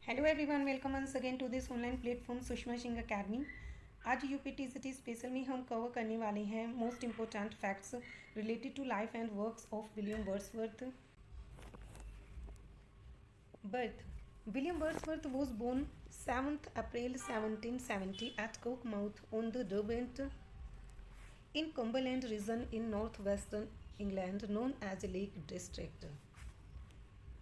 Hello everyone, welcome once again to this online platform Sushma Singh academy. आज UPTCT special में हम cover करने वाले हैं most important facts related to life and works of William Wordsworth. Birth: William Wordsworth was born 7th April 1770 at Cookmouth on the Derwent in Cumberland region in northwestern England known as Lake District।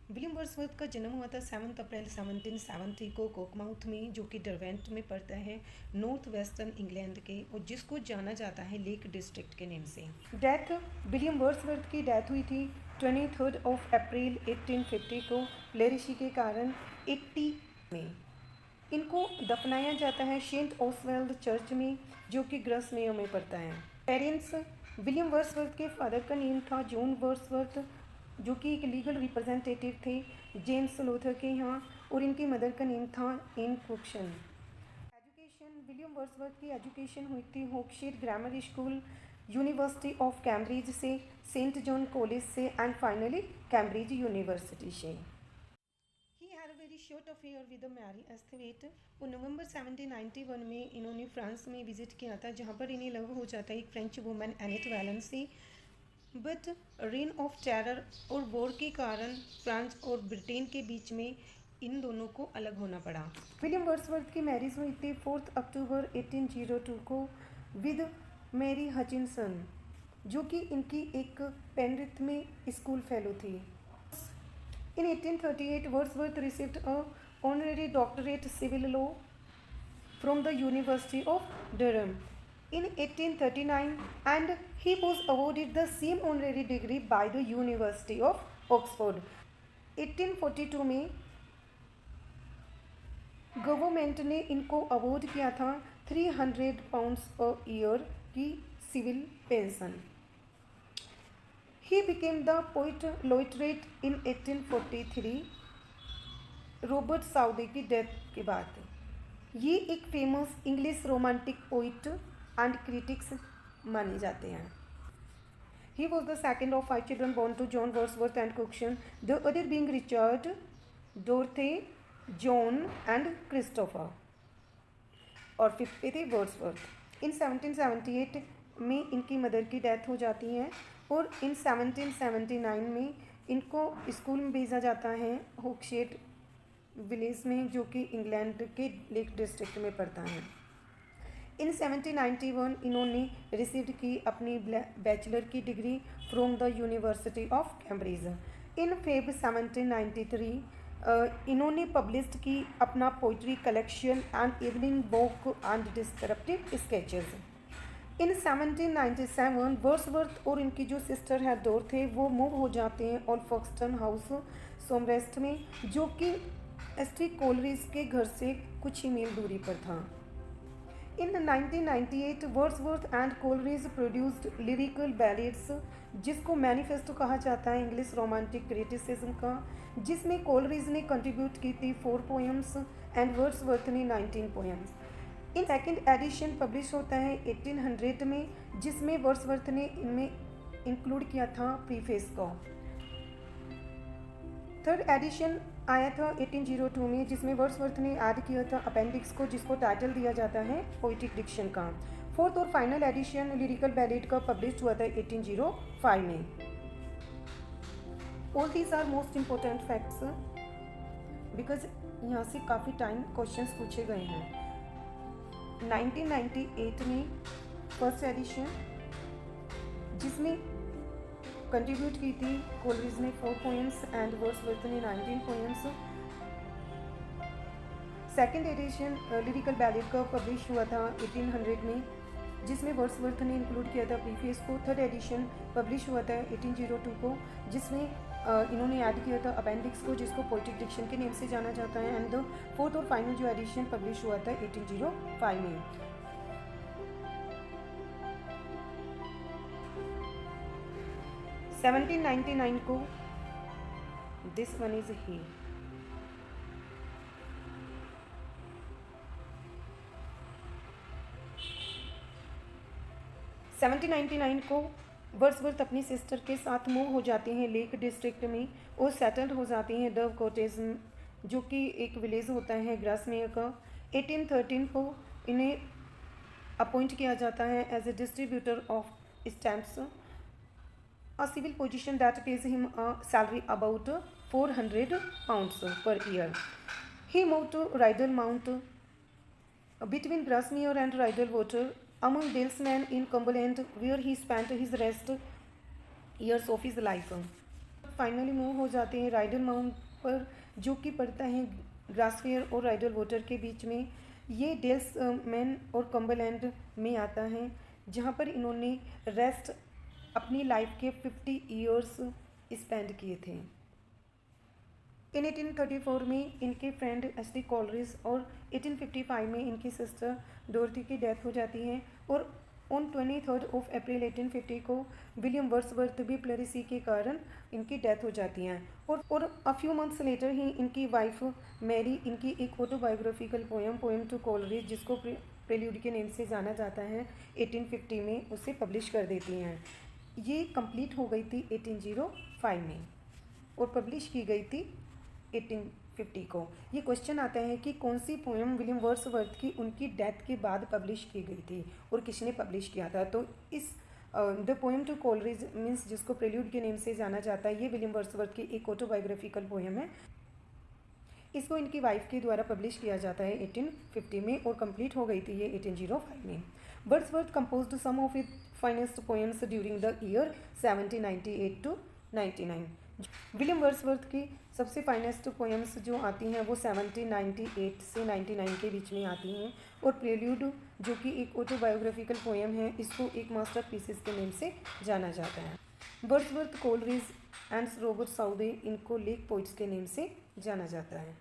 William Wordsworth का जन्म हुआ था 7 अप्रैल 1770 को कोकमाउथ में, जो कि डरवेंट में पड़ता है नॉर्थ वेस्टर्न इंग्लैंड के, और जिसको जाना जाता है लेक डिस्ट्रिक्ट के नेम से। डेथ: विलियम वर्ड्सवर्थ की डेथ हुई थी 23 अप्रैल 1850 को प्लेरिशी के कारण 80 में। इनको दफनाया जाता है सेंट ऑसवेल्ड चर्च में, जो कि ग्रसमेयर में पड़ता है। पेरेंट्स: विलियम वर्ड्सवर्थ के फादर का नेम था जॉन वर्ड्सवर्थ, जो कि एक लीगल रिप्रेजेंटेटिव थे जेम्स लोथर के यहाँ, और इनकी मदर का नेम था Ann Cookson. Education: William Wordsworth की एजुकेशन हुई थी Hawkshead grammar school, university of Cambridge से, सेंट जॉन कॉलेज से, एंड फाइनली कैम्ब्रिज यूनिवर्सिटी से। He had a very short affair with Mary Esthwaite. वो नवंबर 1791 में इन्होंने फ्रांस में विजिट किया था, जहाँ पर इन्हें लव हो जाता है एक फ्रेंच वुमन एनेट वैलन से। बट रेन ऑफ टेरर और वॉर के कारण फ्रांस और ब्रिटेन के बीच में इन दोनों को अलग होना पड़ा। विलियम वर्ड्सवर्थ की मैरिज हुई थी 4 अक्टूबर 1802 को विद मैरी हचिनसन, जो कि इनकी एक पेनरिथ में स्कूल फेलो थी। In 1838 Wordsworth received a honorary doctorate civil law from the University of Durham in 1839, and he was awarded the same honorary degree by the University of Oxford। 1842 में government ने इनको award किया था 300 pounds a year की civil pension. He became the poet laureate in 1843 Robert Southey की death के बाद। ये एक famous English romantic poet and critics माने जाते हैं। He was the second of 5 children born to John Wordsworth and Cookson, the other being Richard, Dorothy, John and Christopher, और fifth पे थे वर्ड्सवर्थ। इन 1778 में इनकी मदर की डेथ हो जाती है, और इन 1779 में इनको स्कूल में भेजा जाता है होक्सशेड विलेज में, जो कि इंग्लैंड के लेक डिस्ट्रिक्ट में पड़ता है। इन 1791 इन्होंने रिसीव्ड की अपनी बैचलर की degree from the university of Cambridge. In Feb 1793 इन्होंने पब्लिश्ड की अपना poetry collection and evening walk and descriptive sketches. In 1797 Wordsworth और इनकी जो सिस्टर है डोरथे, वो मूव हो जाते हैं ऑल्फॉक्सटन हाउस सोमरेस्ट में, जो कि एस्ट्री कोलरिज के घर से कुछ ही मील दूरी पर था। इन 1998 Wordsworth and Coleridge produced lyrical ballads, जिसको मैनिफेस्टो कहा जाता है इंग्लिश रोमांटिक क्रिटिसिज्म का, जिसमें कोलरिज ने कंट्रीब्यूट की थी 4 पोएम्स एंड वर्ड्सवर्थ ने 19 poems. In second edition publish होता है 1800 में, जिसमें वर्ड्सवर्थ ने इनमें इंक्लूड किया था प्रीफेस को। थर्ड एडिशन आया था 1802 में, जिसमें वर्ड्सवर्थ ने ऐड किया था अपेंडिक्स को, जिसको टाइटल दिया जाता है पोइटिक डिक्शन का। फोर्थ और फाइनल एडिशन लिरिकल बैलेड का पब्लिश हुआ था 1805 में। All these are most important facts because यहाँ से काफ़ी टाइम क्वेश्चंस पूछे गए हैं। 1998 में फर्स्ट एडिशन, जिसमें कंट्रीब्यूट की थी कोलरिज ने 4 पोएम्स एंड वर्ड्सवर्थ ने 19 poems. Second edition lyrical ballad का पब्लिश हुआ था 1800 में, जिसमें वर्ड्सवर्थ ने इंक्लूड किया था प्रीफेस को। थर्ड एडिशन पब्लिश हुआ था 1802 को, जिसमें इन्होंने ऐड किया था अपेंडिक्स को, जिसको पोइटिक डिक्शन के नेम से जाना जाता है। एंड द फोर्थ और फाइनल जो एडिशन पब्लिश हुआ था 1805 में। 1799 को दिस वन इज ही। 1799 को वर्ड्सवर्थ अपनी सिस्टर के साथ मूव हो जाती हैं लेक डिस्ट्रिक्ट में और सेटल्ड हो जाती हैं डव कॉटेज जो कि एक विलेज होता है ग्रासमेयर का। 1813 को इन्हें अपॉइंट किया जाता है as a distributor of stamps, a civil position that pays him a salary about 400 pounds per year. He moved to Rydal Mount between Grasmere and Rydal Water among Dalesmen in Cumberland, where he spent his rest years of his life. Finally move हो जाते हैं Rydal mount पर, जो कि पड़ता है ग्रासफेयर और Rydal water के बीच में। ये डेल्स मैन और कम्बरलैंड में आता है, जहाँ पर इन्होंने रेस्ट अपनी लाइफ के 50 ईयर्स स्पेंड किए थे। इन 1834 में इनके फ्रेंड एस.डी. कॉलरिज और 1855 में इनकी सिस्टर डोरथी की डेथ हो जाती है। और ऑन 23 अप्रैल 1850 को विलियम वर्ड्सवर्थ भी प्लेरिसी के कारण इनकी डेथ हो जाती है। और अ फ्यू मंथ्स लेटर ही इनकी वाइफ मैरी इनकी एक ऑटोबायोग्राफिकल पोएम टू कॉलरिज, जिसको प्रेल्यूड के नेम से जाना जाता है, 1850 में उसे पब्लिश कर देती हैं। ये कंप्लीट हो गई थी 1805 में और पब्लिश की गई थी 1850 को। ये क्वेश्चन आता है कि कौन सी पोएम विलियम वर्ड्सवर्थ की उनकी डेथ के बाद पब्लिश की गई थी और किसने पब्लिश किया था। तो इस the poem to Coleridge means, जिसको प्रेल्यूड के नेम से जाना जाता है, ये विलियम वर्ड्सवर्थ की एक ऑटोबायोग्राफिकल पोएम है। इसको इनकी वाइफ के द्वारा पब्लिश किया जाता है 1850 में और कंप्लीट हो गई थी ये 1805 में। Wordsworth composed some of it finest poems during the year 1798 to 99। William Wordsworth की सबसे फाइनेस्ट पोएम्स जो आती हैं वो 1798 से 99 के बीच में आती हैं। और प्रेल्यूड, जो कि एक ऑटोबायोग्राफिकल पोएम है, इसको एक मास्टर पीसेस के नेम से जाना जाता है। Wordsworth, Coleridge and Robert Southey, इनको लेक पोइट्स के नेम से जाना जाता है।